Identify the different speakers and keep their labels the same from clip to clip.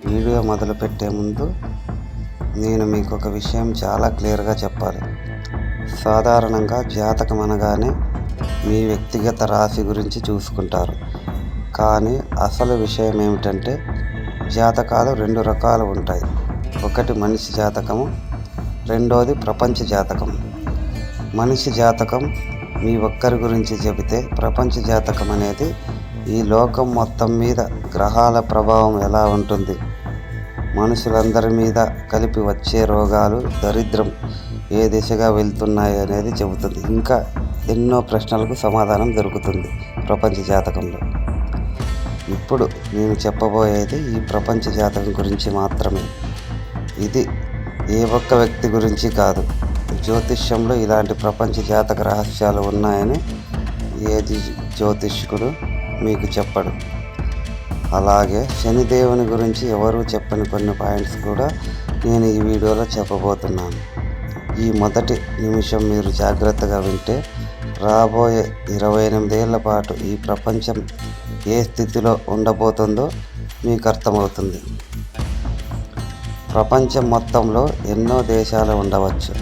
Speaker 1: Video మొదలుపెట్టే ముందు నేను మీకు ఒక విషయం చాలా క్లియర్గా చెప్పాలి. సాధారణంగా జాతకం అనగానే మీ వ్యక్తిగత రాశి గురించి చూసుకుంటారు. కానీ అసలు విషయం ఏమిటంటే జాతకాలు రెండు రకాలు ఉంటాయి. ఒకటి మనిషి జాతకము, రెండోది ప్రపంచ జాతకం. మనిషి జాతకం మీ ఒక్కరి గురించి చెబితే, ప్రపంచ జాతకం అనేది ఈ లోకం మొత్తం మీద గ్రహాల ప్రభావం ఎలా ఉంటుంది, మనుషులందరి మీద కలిపి వచ్చే రోగాలు, దరిద్రం ఏ దిశగా వెళ్తున్నాయి అనేది చెబుతుంది. ఇంకా ఎన్నో ప్రశ్నలకు సమాధానం దొరుకుతుంది ప్రపంచ జాతకంలో. ఇప్పుడు నేను చెప్పబోయేది ఈ ప్రపంచ జాతకం గురించి మాత్రమే. ఇది ఏ ఒక్క వ్యక్తి గురించి కాదు. జ్యోతిష్యంలో ఇలాంటి ప్రపంచ జాతక రహస్యాలు ఉన్నాయని ఏది జ్యోతిష్కుడు మీకు చెప్పడు. అలాగే శనిదేవుని గురించి ఎవరూ చెప్పని కొన్ని పాయింట్స్ కూడా నేను ఈ వీడియోలో చెప్పబోతున్నాను. ఈ మొదటి నిమిషం మీరు జాగ్రత్తగా వింటే రాబోయే 28 ఏళ్ల పాటు ఈ ప్రపంచం ఏ స్థితిలో ఉండబోతుందో మీకు అర్థమవుతుంది. ప్రపంచం మొత్తంలో ఎన్నో దేశాలు ఉండవచ్చు,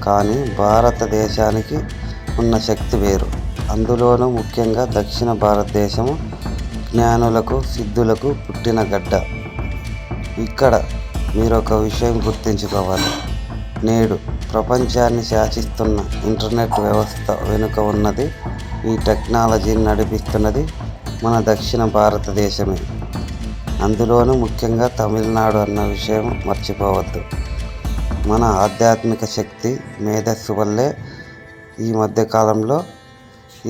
Speaker 1: కానీ భారతదేశానికి ఉన్న శక్తి వేరు. అందులోనూ ముఖ్యంగా దక్షిణ భారతదేశము జ్ఞానులకు, సిద్ధులకు పుట్టిన గడ్డ. ఇక్కడ మీరు ఒక విషయం గుర్తుంచుకోవాలి. నేడు ప్రపంచాన్ని శాసిస్తున్న ఇంటర్నెట్ వ్యవస్థ వెనుక ఉన్నది, ఈ టెక్నాలజీని నడిపిస్తున్నది మన దక్షిణ భారతదేశమే. అందులోనూ ముఖ్యంగా తమిళనాడు అన్న విషయం మర్చిపోవద్దు. మన ఆధ్యాత్మిక శక్తి, మేధస్సు వల్లే ఈ మధ్యకాలంలో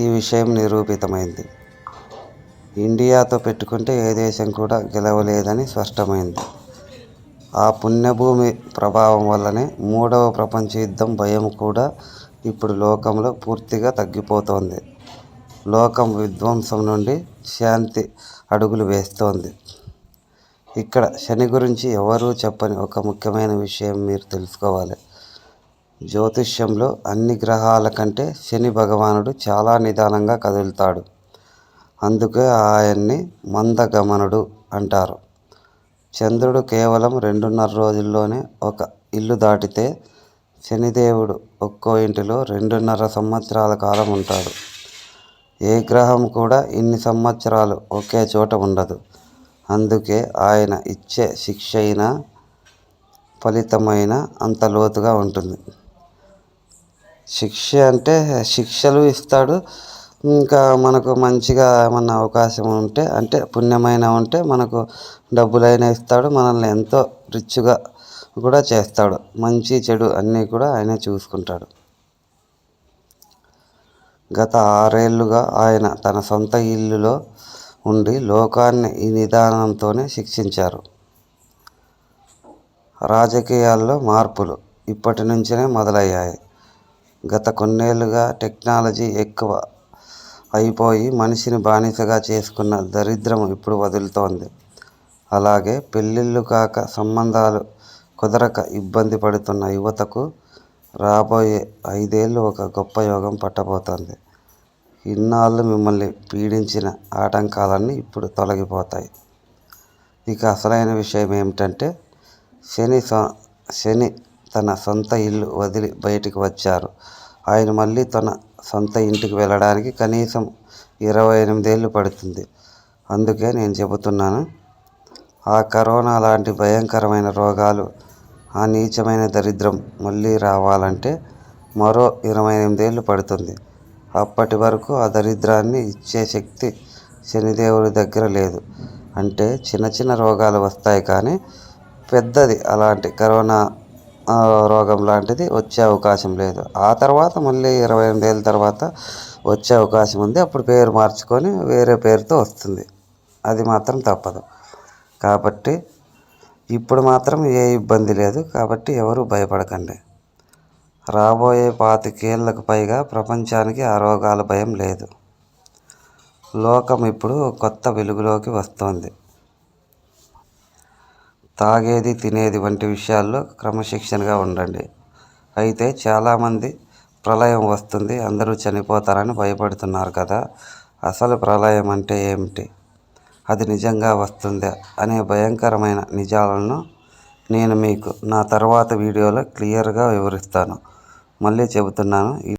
Speaker 1: ఈ విషయం నిరూపితమైంది. ఇండియాతో పెట్టుకుంటే ఏ దేశం కూడా గెలవలేదని స్పష్టమైంది. ఆ పుణ్యభూమి ప్రభావం వల్లనే 3వ ప్రపంచ యుద్ధం భయం కూడా ఇప్పుడు లోకంలో పూర్తిగా తగ్గిపోతోంది. లోకం విధ్వంసం నుండి శాంతి అడుగులు వేస్తోంది. ఇక్కడ శని గురించి ఎవరూ చెప్పని ఒక ముఖ్యమైన విషయం మీరు తెలుసుకోవాలి. జ్యోతిష్యంలో అన్ని గ్రహాల కంటే శని భగవానుడు చాలా నిదానంగా కదులుతాడు. అందుకే ఆయన్ని మందగమనుడు అంటారు. చంద్రుడు కేవలం 2.5 రోజుల్లోనే ఒక ఇల్లు దాటితే, శనిదేవుడు ఒక్కో ఇంటిలో 2.5 సంవత్సరాల కాలం ఉంటాడు. ఏ గ్రహం కూడా ఇన్ని సంవత్సరాలు ఒకే చోట ఉండదు. అందుకే ఆయన ఇచ్చే శిక్ష అయినా, ఫలితమైన అంత లోతుగా ఉంటుంది. శిక్ష అంటే శిక్షలు ఇస్తాడు. ఇంకా మనకు మంచిగా ఏమన్నా అవకాశం ఉంటే, అంటే పుణ్యమైన ఉంటే మనకు డబ్బులైనా ఇస్తాడు. మనల్ని ఎంతో రిచ్గా కూడా చేస్తాడు. మంచి చెడు అన్నీ కూడా ఆయనే చూసుకుంటాడు. గత 6 ఏళ్లుగా ఆయన తన సొంత ఇల్లులో ఉండి లోకాన్ని ఈ నిదానంతోనే శిక్షించారు. రాజకీయాల్లో మార్పులు ఇప్పటి నుంచే మొదలయ్యాయి. గత కొన్నేళ్లుగా టెక్నాలజీ ఎక్కువ అయిపోయి మనిషిని బానిసగా చేసుకున్న దరిద్రం ఇప్పుడు వదులుతోంది. అలాగే పెళ్ళిళ్ళు కాక, సంబంధాలు కుదరక ఇబ్బంది పడుతున్న యువతకు రాబోయే 5 ఏళ్ళు ఒక గొప్ప యోగం పట్టబోతోంది. ఇన్నాళ్ళు మిమ్మల్ని పీడించిన ఆటంకాలన్నీ ఇప్పుడు తొలగిపోతాయి. ఇక అసలైన విషయం ఏమిటంటే శని తన సొంత ఇల్లు వదిలి బయటికి వచ్చారు. ఆయన మళ్ళీ తన సొంత ఇంటికి వెళ్ళడానికి కనీసం 28 ఏళ్ళు పడుతుంది. అందుకే నేను చెబుతున్నాను, ఆ కరోనా లాంటి భయంకరమైన రోగాలు, ఆ నీచమైన దరిద్రం మళ్ళీ రావాలంటే మరో 28 ఏళ్ళు పడుతుంది. అప్పటి వరకు ఆ దరిద్రాన్ని ఇచ్చే శక్తి శనిదేవుడి దగ్గర లేదు. అంటే చిన్న చిన్న రోగాలు వస్తాయి, కానీ పెద్దది అలాంటి కరోనా రోగం లాంటిది వచ్చే అవకాశం లేదు. ఆ తర్వాత మళ్ళీ 28 ఏళ్ళ తర్వాత వచ్చే అవకాశం ఉంది. అప్పుడు పేరు మార్చుకొని వేరే పేరుతో వస్తుంది. అది మాత్రం తప్పదు. కాబట్టి ఇప్పుడు మాత్రం ఏ ఇబ్బంది లేదు. కాబట్టి ఎవరు భయపడకండి. రాబోయే 25 ఏళ్లకు పైగా ప్రపంచానికి ఆ రోగాల భయం లేదు. లోకం ఇప్పుడు కొత్త వెలుగులోకి వస్తోంది. తాగేది, తినేది వంటి విషయాల్లో క్రమశిక్షణగా ఉండండి. అయితే చాలామంది ప్రళయం వస్తుంది, అందరూ చనిపోతారని భయపడుతున్నారు కదా. అసలు ప్రళయం అంటే ఏమిటి? అది నిజంగా వస్తుందా అనే భయంకరమైన నిజాలను నేను మీకు నా తర్వాత వీడియోలో క్లియర్గా వివరిస్తాను. మళ్ళీ చెబుతున్నాను.